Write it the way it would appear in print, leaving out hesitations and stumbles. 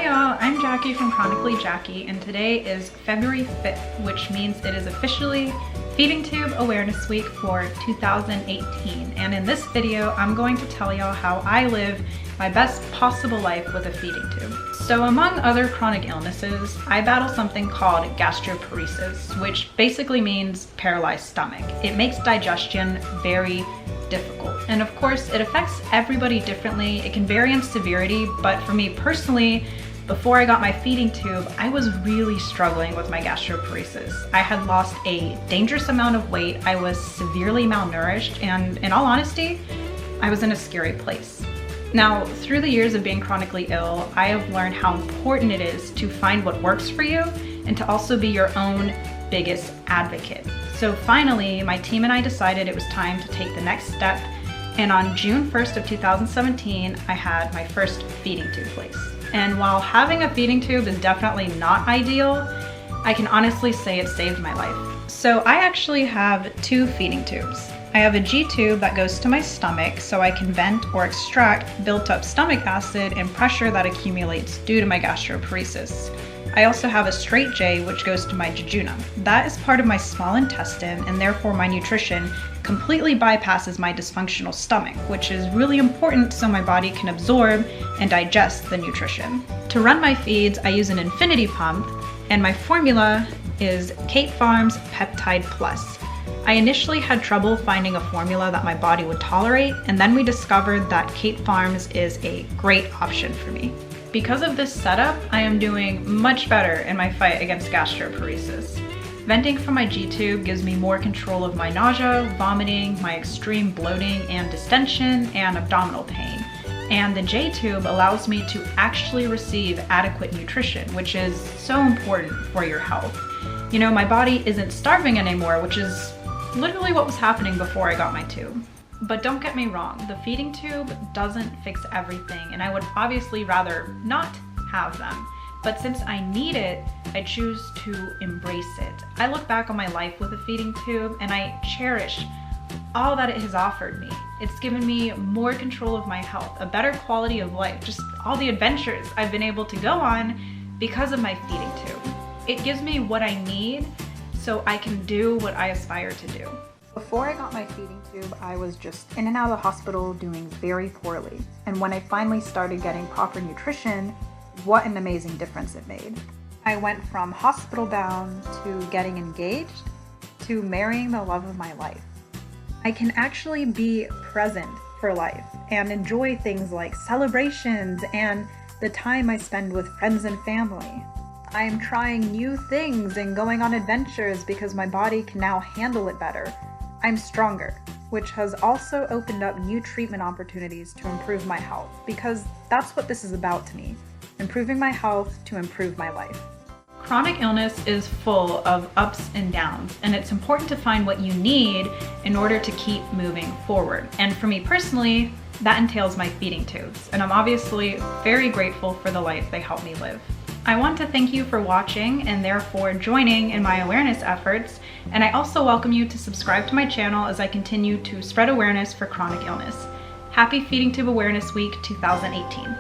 Hi y'all, I'm Jackie from Chronically Jackie, and today is February 5th, which means it is officially Feeding Tube Awareness Week for 2018. And in this video, I'm going to tell y'all how I live my best possible life with a feeding tube. So among other chronic illnesses, I battle something called gastroparesis, which basically means paralyzed stomach. It makes digestion very difficult. And of course, it affects everybody differently. It can vary in severity, but for me personally, before I got my feeding tube, I was really struggling with my gastroparesis. I had lost a dangerous amount of weight, I was severely malnourished, and in all honesty, I was in a scary place. Now, through the years of being chronically ill, I have learned how important it is to find what works for you and to also be your own biggest advocate. So finally, my team and I decided it was time to take the next step, and on June 1st of 2017, I had my first feeding tube placed. And while having a feeding tube is definitely not ideal, I can honestly say it saved my life. So I actually have two feeding tubes. I have a G tube that goes to my stomach so I can vent or extract built up stomach acid and pressure that accumulates due to my gastroparesis. I also have a straight J which goes to my jejunum. That is part of my small intestine, and therefore my nutrition completely bypasses my dysfunctional stomach, which is really important so my body can absorb and digest the nutrition. To run my feeds, I use an infinity pump, and my formula is Kate Farms Peptide Plus. I initially had trouble finding a formula that my body would tolerate, and then we discovered that Kate Farms is a great option for me. Because of this setup, I am doing much better in my fight against gastroparesis. Venting from my G-tube gives me more control of my nausea, vomiting, my extreme bloating and distension, and abdominal pain. And the J-tube allows me to actually receive adequate nutrition, which is so important for your health. You know, my body isn't starving anymore, which is literally what was happening before I got my tube. But don't get me wrong, the feeding tube doesn't fix everything, and I would obviously rather not have them. But since I need it, I choose to embrace it. I look back on my life with a feeding tube and I cherish all that it has offered me. It's given me more control of my health, a better quality of life, just all the adventures I've been able to go on because of my feeding tube. It gives me what I need so I can do what I aspire to do. Before I got my feeding tube, I was just in and out of the hospital doing very poorly. And when I finally started getting proper nutrition, what an amazing difference it made. I went from hospital bound to getting engaged to marrying the love of my life. I can actually be present for life and enjoy things like celebrations and the time I spend with friends and family. I am trying new things and going on adventures because my body can now handle it better. I'm stronger, which has also opened up new treatment opportunities to improve my health, because that's what this is about to me, improving my health to improve my life. Chronic illness is full of ups and downs, and it's important to find what you need in order to keep moving forward. And for me personally, that entails my feeding tubes, and I'm obviously very grateful for the life they help me live. I want to thank you for watching and therefore joining in my awareness efforts, and I also welcome you to subscribe to my channel as I continue to spread awareness for chronic illness. Happy Feeding Tube Awareness Week 2018.